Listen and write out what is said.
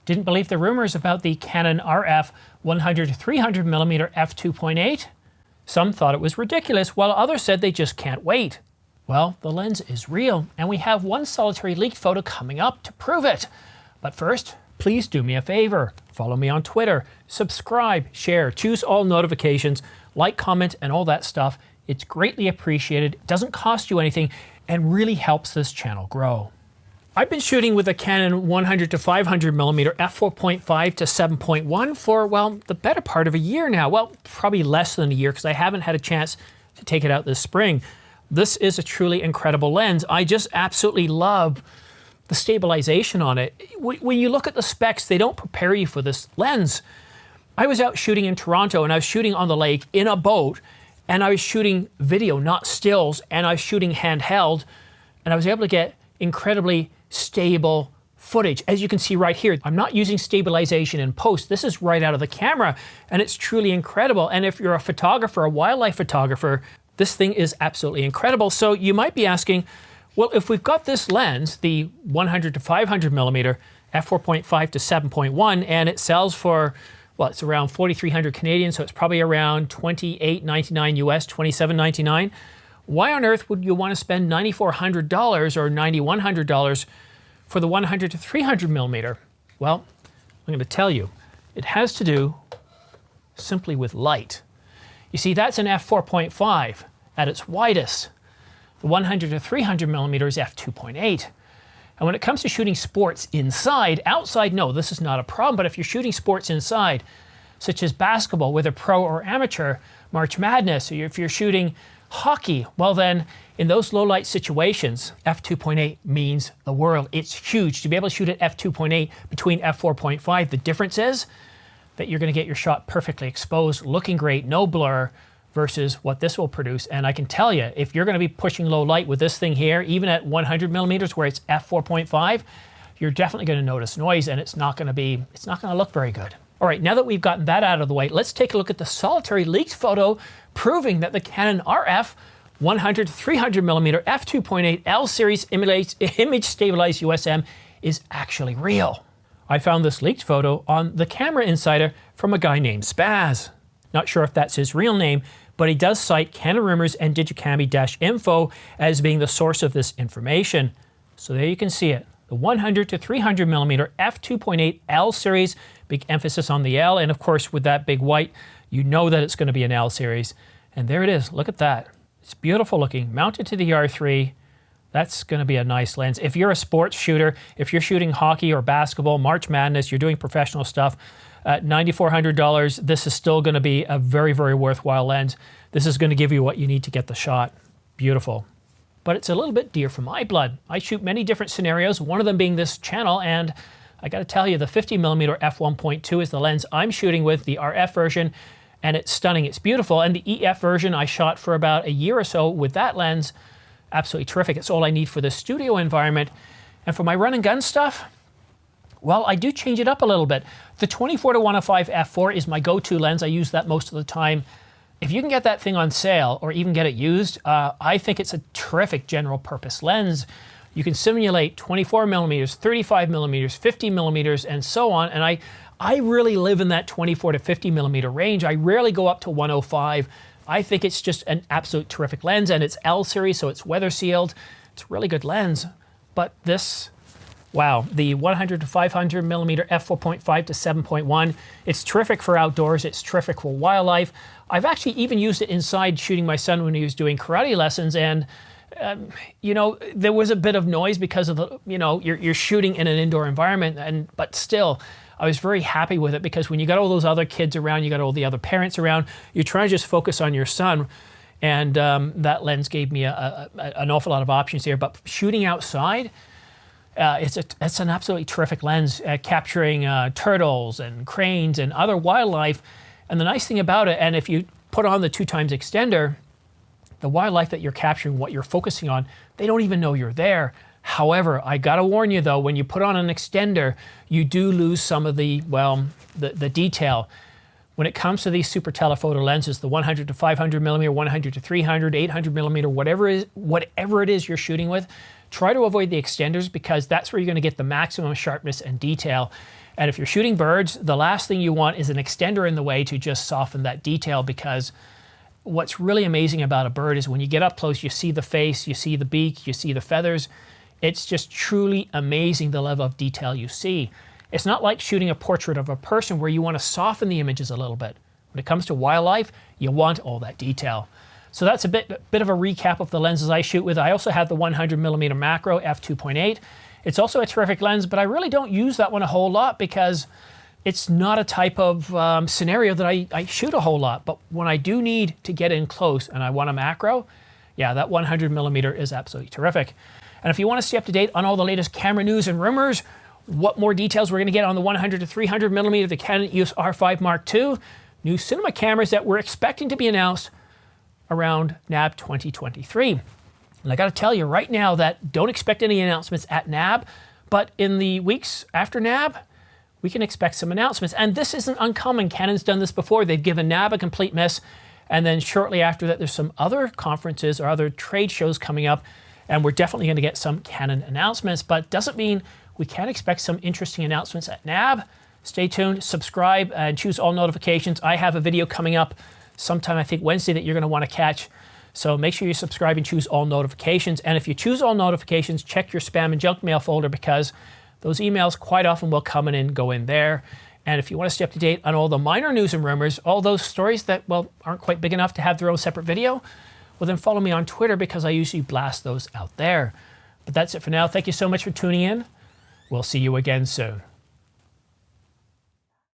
Didn't believe the rumors about the Canon RF 100-300mm f2.8? Some thought it was ridiculous, while others said they just can't wait. Well, the lens is real, and we have one solitary leaked photo coming up to prove it. But first, please do me a favor. Follow me on Twitter, subscribe, share, choose all notifications, like, comment, and all that stuff. It's greatly appreciated, it doesn't cost you anything, and really helps this channel grow. I've been shooting with a Canon 100-500mm f4.5 to 7.1 for, well, the better part of a year now. Well, probably less than a year because I haven't had a chance to take it out this spring. This is a truly incredible lens. I just absolutely love the stabilization on it. When you look at the specs, they don't prepare you for this lens. I was out shooting in Toronto and I was shooting on the lake in a boat, and I was shooting video, not stills, and I was shooting handheld, and I was able to get incredibly stable footage. As you can see right here, I'm not using stabilization in post. This is right out of the camera, and it's truly incredible. And if you're a photographer, a wildlife photographer, this thing is absolutely incredible. So you might be asking, well, if we've got this lens, the 100-500mm f4.5 to 7.1, and it sells for, well, it's around 4,300 Canadian, so it's probably around $28.99 US, $27.99. Why on earth would you want to spend $9,400 or $9,100 for the 100-300mm? Well, I'm going to tell you, it has to do simply with light. You see, that's an f4.5 at its widest. The 100-300mm is f2.8. And when it comes to shooting sports inside, outside, no, this is not a problem. But if you're shooting sports inside, such as basketball, whether pro or amateur, March Madness, or if you're shooting hockey, well then, in those low light situations, f2.8 means the world. It's huge. To be able to shoot at f2.8 between f4.5, the difference is that you're going to get your shot perfectly exposed, looking great, no blur, versus what this will produce. And I can tell you, if you're going to be pushing low light with this thing here, even at 100mm where it's f4.5, you're definitely going to notice noise, and it's not going to look very good. All right, now that we've gotten that out of the way, let's take a look at the solitary leaked photo proving that the Canon RF 100-300mm f2.8 L series image stabilized USM is actually real. I found this leaked photo on the Camera Insider from a guy named Spaz. Not sure if that's his real name, but he does cite Canon Rumors and Digicami-info as being the source of this information. So there you can see it. The 100-300mm f2.8 L series, big emphasis on the L, and of course with that big white, you know that it's going to be an L series. And there it is, look at that. It's beautiful looking, mounted to the R3. That's going to be a nice lens. If you're a sports shooter, if you're shooting hockey or basketball, March Madness, you're doing professional stuff, at $9,400, this is still going to be a very, very worthwhile lens. This is going to give you what you need to get the shot. Beautiful. But it's a little bit dear for my blood. I shoot many different scenarios, one of them being this channel, and I got to tell you, the 50mm f1.2 is the lens I'm shooting with, the RF version, and it's stunning, it's beautiful. And the EF version I shot for about a year or so with that lens, absolutely terrific. It's all I need for the studio environment. And for my run and gun stuff, well, I do change it up a little bit. The 24-105 f4 is my go-to lens. I use that most of the time. If you can get that thing on sale or even get it used, I think it's a terrific general purpose lens. You can simulate 24mm, 35mm, 50mm, and so on. And I really live in that 24 to 50mm range. I rarely go up to 105. I think it's just an absolute terrific lens, and it's L series, so it's weather sealed. It's a really good lens. But this, wow, the 100-500mm f4.5 to 7.1, it's terrific for outdoors, it's terrific for wildlife. I've actually even used it inside shooting my son when he was doing karate lessons, and you know, there was a bit of noise because of the, you know, you're shooting in an indoor environment, but still, I was very happy with it because when you got all those other kids around, you got all the other parents around, you're trying to just focus on your son, and that lens gave me an awful lot of options here. But shooting outside, it's an absolutely terrific lens, capturing turtles and cranes and other wildlife. And the nice thing about it, and if you put on the 2x extender, the wildlife that you're capturing, what you're focusing on, they don't even know you're there. However, I gotta warn you though, when you put on an extender, you do lose some of the, well, the detail. When it comes to these super telephoto lenses, the 100-500mm, 100-300, 800mm, whatever it is you're shooting with, try to avoid the extenders because that's where you're gonna get the maximum sharpness and detail. And if you're shooting birds, the last thing you want is an extender in the way to just soften that detail, because what's really amazing about a bird is when you get up close, you see the face, you see the beak, you see the feathers. It's just truly amazing the level of detail you see. It's not like shooting a portrait of a person where you want to soften the images a little bit. When it comes to wildlife, you want all that detail. So that's a bit of a recap of the lenses I shoot with. I also have the 100mm macro f2.8. It's also a terrific lens, but I really don't use that one a whole lot because it's not a type of scenario that I shoot a whole lot. But when I do need to get in close and I want a macro, yeah, that 100mm is absolutely terrific. And if you want to stay up to date on all the latest camera news and rumors, what more details we're going to get on the 100 to 300mm, the Canon EOS R5 Mark II, new cinema cameras that we're expecting to be announced around NAB 2023. And I got to tell you right now that don't expect any announcements at NAB, but in the weeks after NAB, we can expect some announcements. And this isn't uncommon. Canon's done this before. They've given NAB a complete miss, and then shortly after that, there's some other conferences or other trade shows coming up, and we're definitely going to get some Canon announcements, but doesn't mean we can't expect some interesting announcements at NAB. Stay tuned, subscribe, and choose all notifications. I have a video coming up sometime, I think Wednesday, that you're going to want to catch. So make sure you subscribe and choose all notifications. And if you choose all notifications, check your spam and junk mail folder, because those emails quite often will come in and go in there. And if you want to stay up to date on all the minor news and rumors, all those stories that, well, aren't quite big enough to have their own separate video, well, then follow me on Twitter, because I usually blast those out there. But that's it for now. Thank you so much for tuning in. We'll see you again soon.